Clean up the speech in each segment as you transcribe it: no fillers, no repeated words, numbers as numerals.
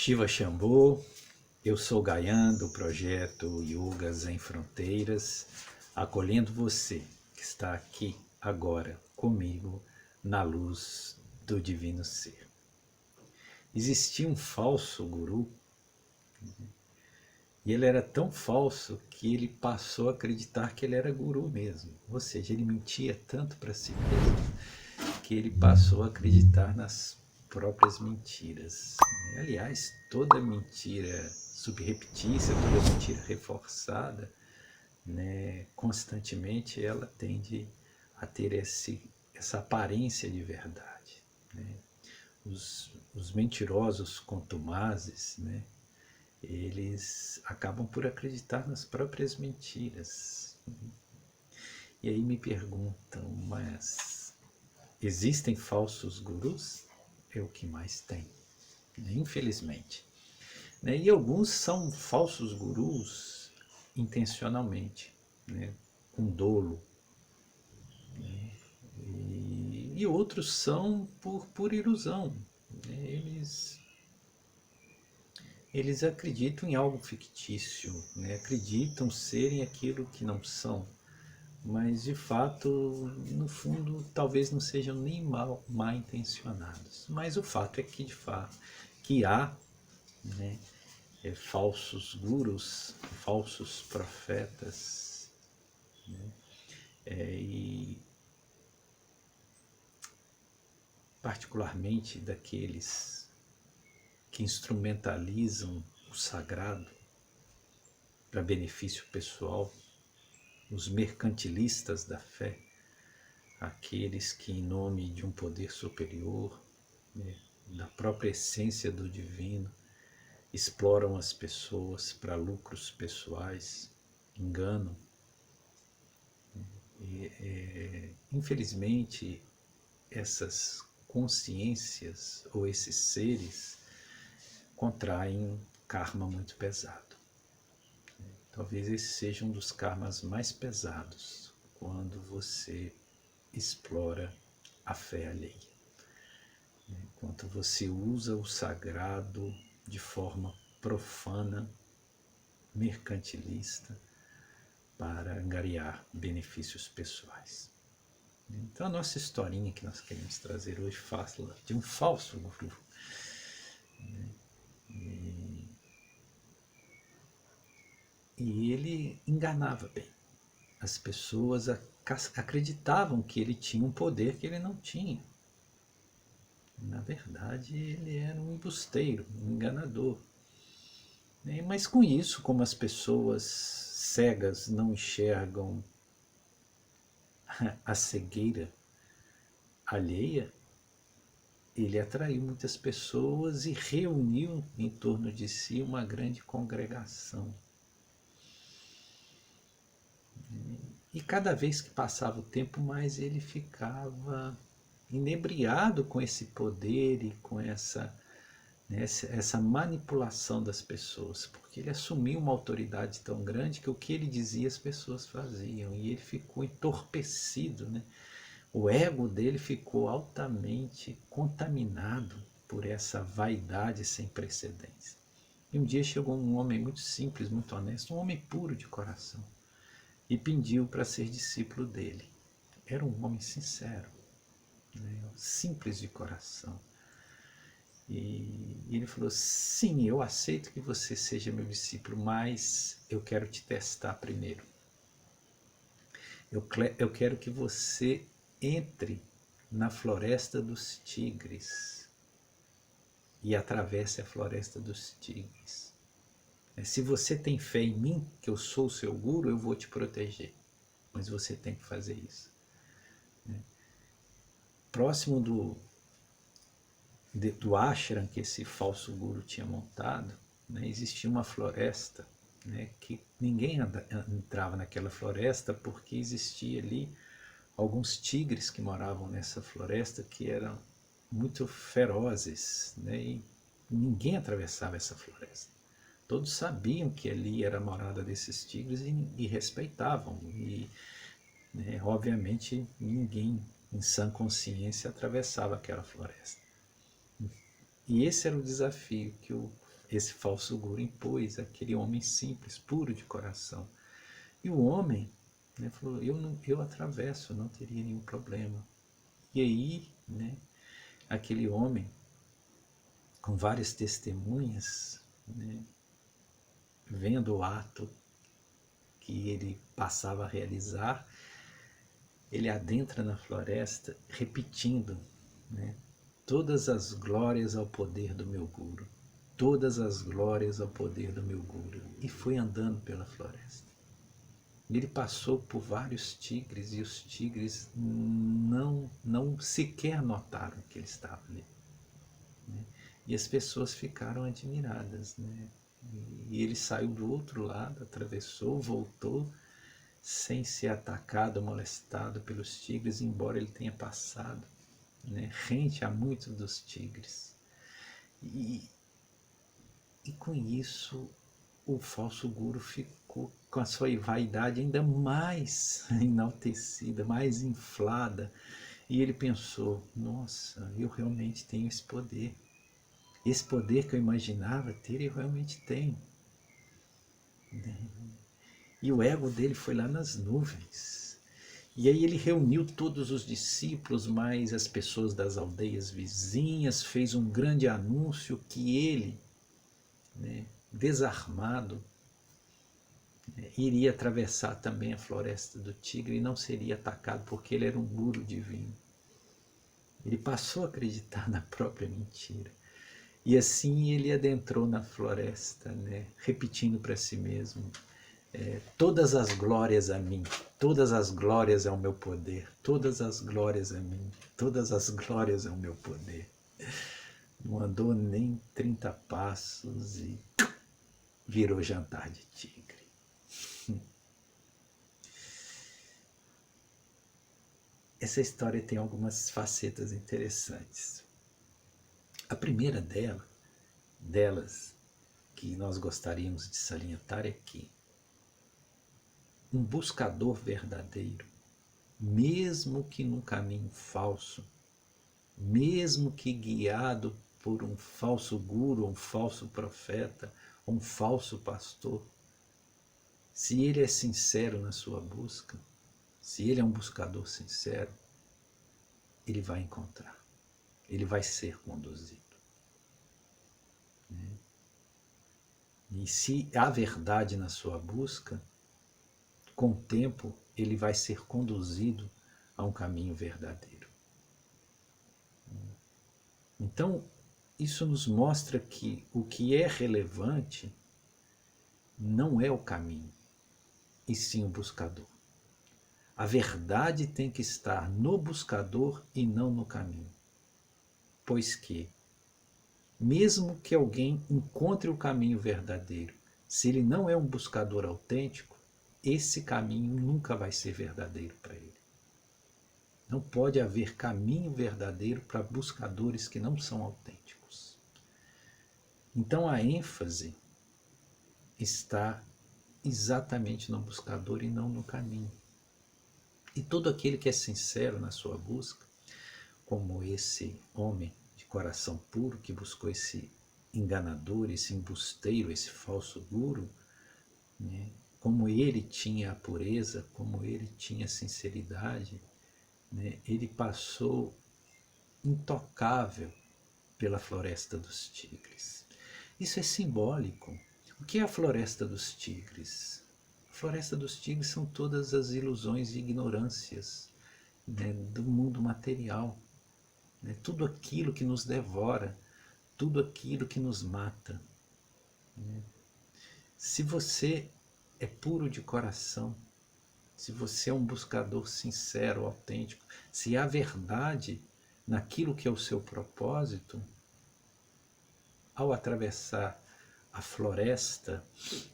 Shiva Shambho, eu sou Gayan do projeto Yoga Sem Fronteiras, acolhendo você que está aqui agora comigo na luz do Divino Ser. Existia um falso guru e ele era tão falso que ele passou a acreditar que ele era guru mesmo, ou seja, ele mentia tanto para si mesmo que ele passou a acreditar nas próprias mentiras. Aliás, toda mentira subreptícia, toda mentira reforçada, né, constantemente ela tende a ter essa aparência de verdade. Né? Os mentirosos contumazes, né, eles acabam por acreditar nas próprias mentiras. E aí me perguntam, mas existem falsos gurus? É o que mais tem, infelizmente. E alguns são falsos gurus intencionalmente, com dolo. E outros são por ilusão. Eles acreditam em algo fictício, acreditam serem aquilo que não são. Mas de fato, no fundo, talvez não sejam nem mal intencionados. Mas o fato é que de fato que há, falsos gurus, falsos profetas, e particularmente daqueles que instrumentalizam o sagrado para benefício pessoal, os mercantilistas da fé, aqueles que em nome de um poder superior, da própria essência do divino, exploram as pessoas para lucros pessoais, enganam. Infelizmente, essas consciências ou esses seres contraem um karma muito pesado. Talvez esse seja um dos karmas mais pesados quando você explora a fé alheia. Quando você usa o sagrado de forma profana, mercantilista, para angariar benefícios pessoais. Então a nossa historinha que nós queremos trazer hoje fala de um falso guru. E ele enganava bem. As pessoas acreditavam que ele tinha um poder que ele não tinha. Na verdade, ele era um embusteiro, um enganador. Mas com isso, como as pessoas cegas não enxergam a cegueira alheia, ele atraiu muitas pessoas e reuniu em torno de si uma grande congregação. E cada vez que passava o tempo, mais ele ficava inebriado com esse poder e com essa manipulação das pessoas, porque ele assumiu uma autoridade tão grande que o que ele dizia as pessoas faziam, e ele ficou entorpecido, O ego dele ficou altamente contaminado por essa vaidade sem precedentes. E um dia chegou um homem muito simples, muito honesto, um homem puro de coração, e pediu para ser discípulo dele. Era um homem sincero, simples de coração. E ele falou, sim, eu aceito que você seja meu discípulo, mas eu quero te testar primeiro. Eu quero que você entre na floresta dos tigres e atravesse a floresta dos tigres. Se você tem fé em mim, que eu sou o seu guru, eu vou te proteger. Mas você tem que fazer isso. Próximo do ashram que esse falso guru tinha montado, existia uma floresta, que ninguém entrava naquela floresta porque existia ali alguns tigres que moravam nessa floresta que eram muito ferozes, e ninguém atravessava essa floresta. Todos sabiam que ali era a morada desses tigres e respeitavam, e obviamente ninguém em sã consciência atravessava aquela floresta. E esse era o desafio que o esse falso guru impôs aquele homem simples, puro de coração. E o homem, né, falou, eu atravesso, não teria nenhum problema. E aí, né, aquele homem, com várias testemunhas, né, vendo o ato que ele passava a realizar, ele adentra na floresta repetindo, né, todas as glórias ao poder do meu guru, todas as glórias ao poder do meu guru, e foi andando pela floresta. Ele passou por vários tigres e os tigres não sequer notaram que ele estava ali, né? E as pessoas ficaram admiradas, né? E ele saiu do outro lado, atravessou, voltou, sem ser atacado, molestado pelos tigres, embora ele tenha passado, né, rente a muitos dos tigres. E com isso o falso guru ficou com a sua vaidade ainda mais enaltecida, mais inflada, e ele pensou, nossa, eu realmente tenho esse poder que eu imaginava ter, eu realmente tenho. E o ego dele foi lá nas nuvens. E aí ele reuniu todos os discípulos, mais as pessoas das aldeias vizinhas, fez um grande anúncio que ele, né, desarmado, né, iria atravessar também a floresta do Tigre e não seria atacado porque ele era um guru divino. Ele passou a acreditar na própria mentira. E assim ele adentrou na floresta, né, repetindo para si mesmo, todas as glórias a mim, todas as glórias ao meu poder, todas as glórias a mim, todas as glórias ao meu poder. Não andou nem 30 passos e virou jantar de tigre. Essa história tem algumas facetas interessantes. A primeira delas, que nós gostaríamos de salientar é que um buscador verdadeiro, mesmo que num caminho falso, mesmo que guiado por um falso guru, um falso profeta, um falso pastor, se ele é sincero na sua busca, se ele é um buscador sincero, ele vai encontrar, ele vai ser conduzido. E se há verdade na sua busca, com o tempo ele vai ser conduzido a um caminho verdadeiro. Então, isso nos mostra que o que é relevante não é o caminho, e sim o buscador. A verdade tem que estar no buscador e não no caminho. Pois que, mesmo que alguém encontre o caminho verdadeiro, se ele não é um buscador autêntico, esse caminho nunca vai ser verdadeiro para ele. Não pode haver caminho verdadeiro para buscadores que não são autênticos. Então a ênfase está exatamente no buscador e não no caminho. E todo aquele que é sincero na sua busca, como esse homem de coração puro que buscou esse enganador, esse embusteiro, esse falso guru, né? Como ele tinha a pureza, como ele tinha a sinceridade, né? Ele passou intocável pela floresta dos tigres. Isso é simbólico. O que é a floresta dos tigres? A floresta dos tigres são todas as ilusões e ignorâncias, né, do mundo material, né, tudo aquilo que nos devora, tudo aquilo que nos mata, né. Se você é puro de coração, se você é um buscador sincero, autêntico, se há verdade naquilo que é o seu propósito, ao atravessar a floresta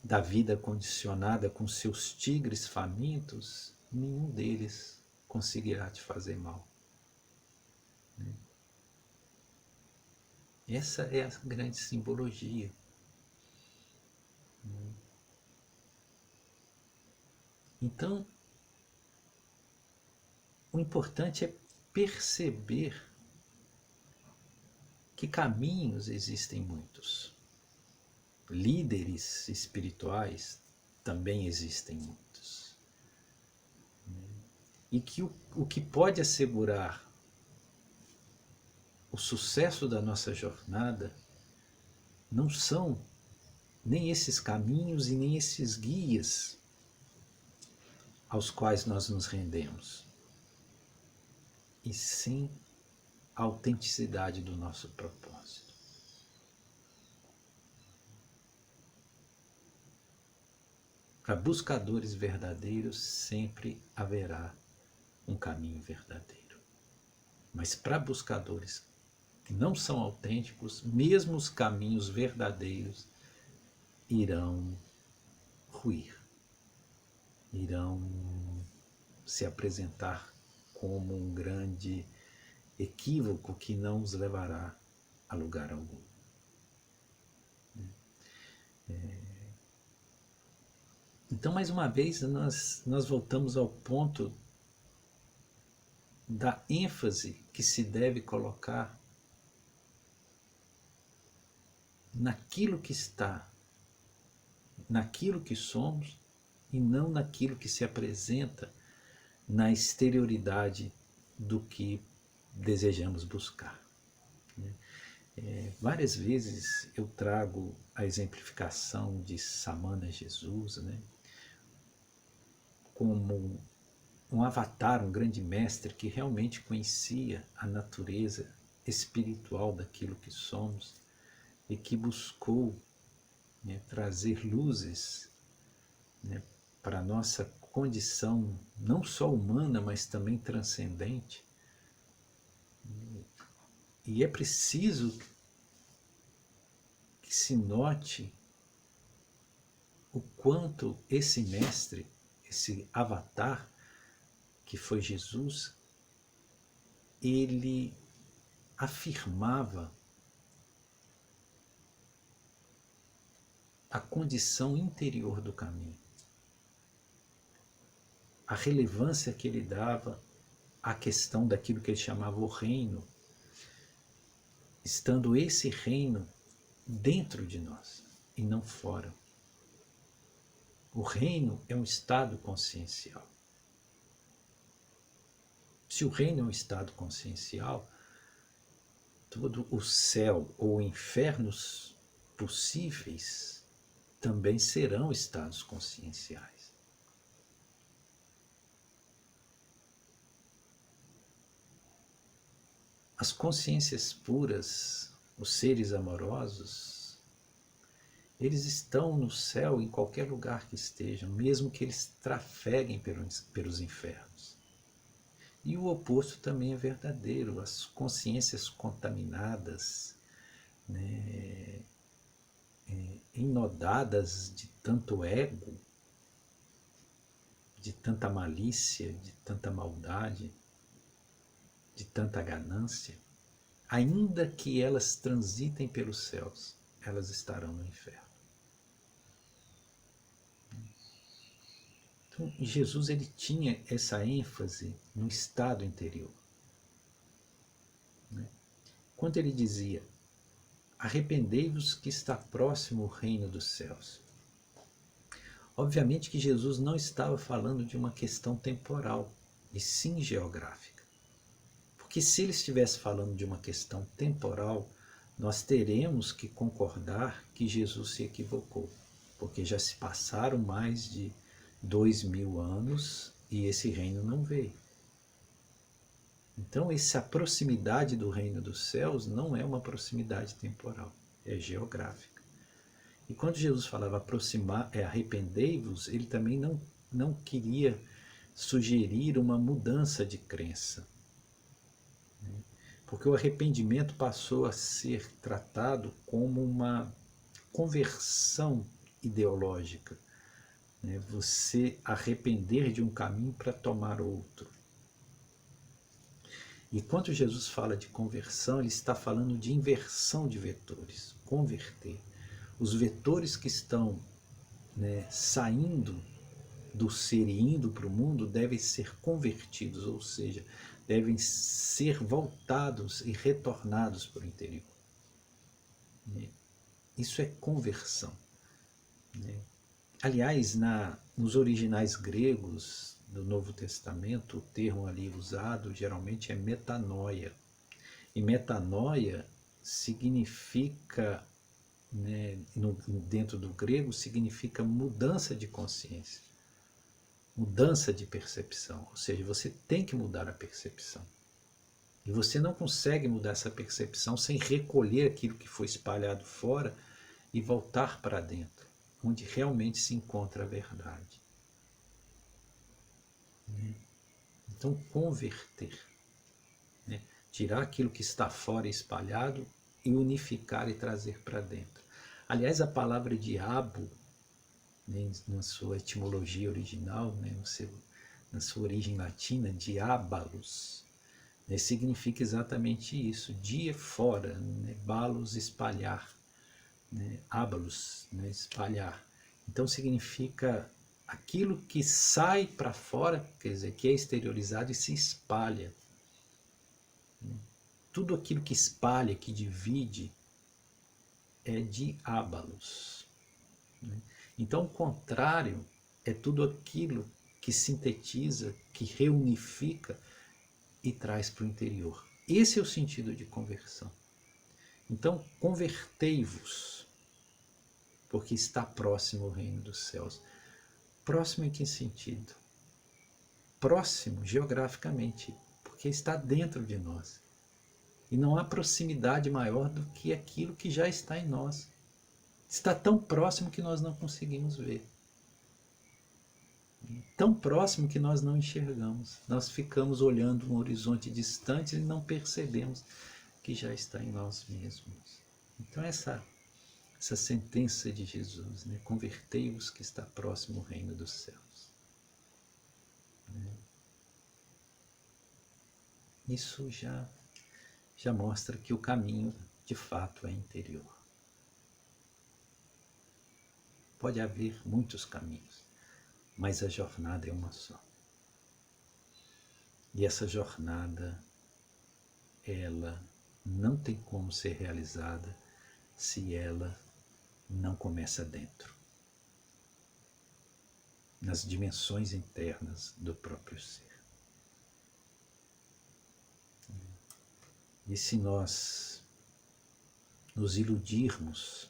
da vida condicionada com seus tigres famintos, nenhum deles conseguirá te fazer mal. Essa é a grande simbologia. Então, o importante é perceber que caminhos existem muitos. líderes espirituais, também existem muitos. E que o que pode assegurar o sucesso da nossa jornada não são nem esses caminhos e nem esses guias aos quais nós nos rendemos, e sim a autenticidade do nosso propósito. Para buscadores verdadeiros sempre haverá um caminho verdadeiro. Mas para buscadores que não são autênticos, mesmo os caminhos verdadeiros irão ruir, irão se apresentar como um grande equívoco que não os levará a lugar algum. Então, mais uma vez, nós voltamos ao ponto da ênfase que se deve colocar naquilo que está, naquilo que somos, e não naquilo que se apresenta na exterioridade do que desejamos buscar. Várias vezes eu trago a exemplificação de Samana Jesus, como um avatar, um grande mestre que realmente conhecia a natureza espiritual daquilo que somos e que buscou trazer luzes para a nossa condição não só humana, mas também transcendente. E é preciso que se note o quanto esse mestre, esse avatar que foi Jesus, ele afirmava a condição interior do caminho, a relevância que ele dava à questão daquilo que ele chamava o reino, estando esse reino dentro de nós e não fora. O reino é um estado consciencial. Se o reino é um estado consciencial, todo o céu ou infernos possíveis também serão estados conscienciais. As consciências puras, os seres amorosos, eles estão no céu em qualquer lugar que estejam, mesmo que eles trafeguem pelos infernos. E o oposto também é verdadeiro. As consciências contaminadas, enodadas de tanto ego, de tanta malícia, de tanta maldade, de tanta ganância, ainda que elas transitem pelos céus, elas estarão no inferno. Então, Jesus ele tinha essa ênfase no estado interior. Quando ele dizia: arrependei-vos que está próximo o reino dos céus. Obviamente que Jesus não estava falando de uma questão temporal, e sim geográfica. Porque se ele estivesse falando de uma questão temporal, nós teremos que concordar que Jesus se equivocou, porque já se passaram mais de 2000 anos e esse reino não veio. Então, essa proximidade do reino dos céus não é uma proximidade temporal, é geográfica. E quando Jesus falava arrependei-vos, ele também não queria sugerir uma mudança de crença. Porque o arrependimento passou a ser tratado como uma conversão ideológica. Você arrepender de um caminho para tomar outro. E quando Jesus fala de conversão, ele está falando de inversão de vetores, converter. Os vetores que estão saindo do ser e indo para o mundo devem ser convertidos, ou seja, devem ser voltados e retornados para o interior. Isso é conversão, né? Aliás, nos originais gregos do Novo Testamento, o termo ali usado geralmente é metanoia. E metanoia significa, né, dentro do grego, significa mudança de consciência, mudança de percepção. Ou seja, você tem que mudar a percepção. E você não consegue mudar essa percepção sem recolher aquilo que foi espalhado fora e voltar para dentro, onde realmente se encontra a verdade. Então, converter, né? Tirar aquilo que está fora espalhado e unificar e trazer para dentro. Aliás, a palavra diabo, né, na sua etimologia original, né, na sua origem latina, diabolus, né, significa exatamente isso. Dia fora, né, balos, espalhar, né, abalos, né, espalhar. Então significa aquilo que sai para fora, quer dizer, que é exteriorizado e se espalha. Tudo aquilo que espalha, que divide, é diabolos. Então, o contrário é tudo aquilo que sintetiza, que reunifica e traz para o interior. Esse é o sentido de conversão. Então, convertei-vos, porque está próximo o reino dos céus. Próximo em que sentido? Próximo geograficamente, porque está dentro de nós. E não há proximidade maior do que aquilo que já está em nós. Está tão próximo que nós não conseguimos ver. Tão próximo que nós não enxergamos. Nós ficamos olhando um horizonte distante e não percebemos que já está em nós mesmos. Então essa sentença de Jesus, né? Convertei-vos que está próximo o reino dos céus. Isso já mostra que o caminho de fato é interior. Pode haver muitos caminhos, mas a jornada é uma só. E essa jornada, ela não tem como ser realizada se ela não começa dentro, nas dimensões internas do próprio ser. E se nós nos iludirmos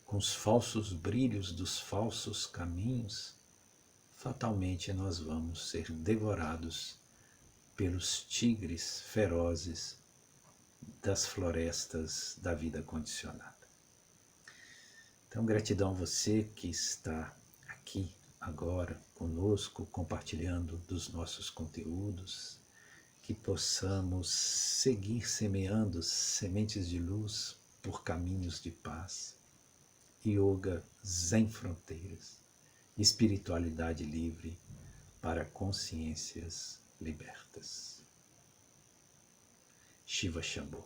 com os falsos brilhos dos falsos caminhos, fatalmente nós vamos ser devorados pelos tigres ferozes das florestas da vida condicionada. Então, gratidão a você que está aqui agora conosco, compartilhando dos nossos conteúdos, que possamos seguir semeando sementes de luz por caminhos de paz. Yoga sem fronteiras, espiritualidade livre para consciências libertas. Shiva Shambho.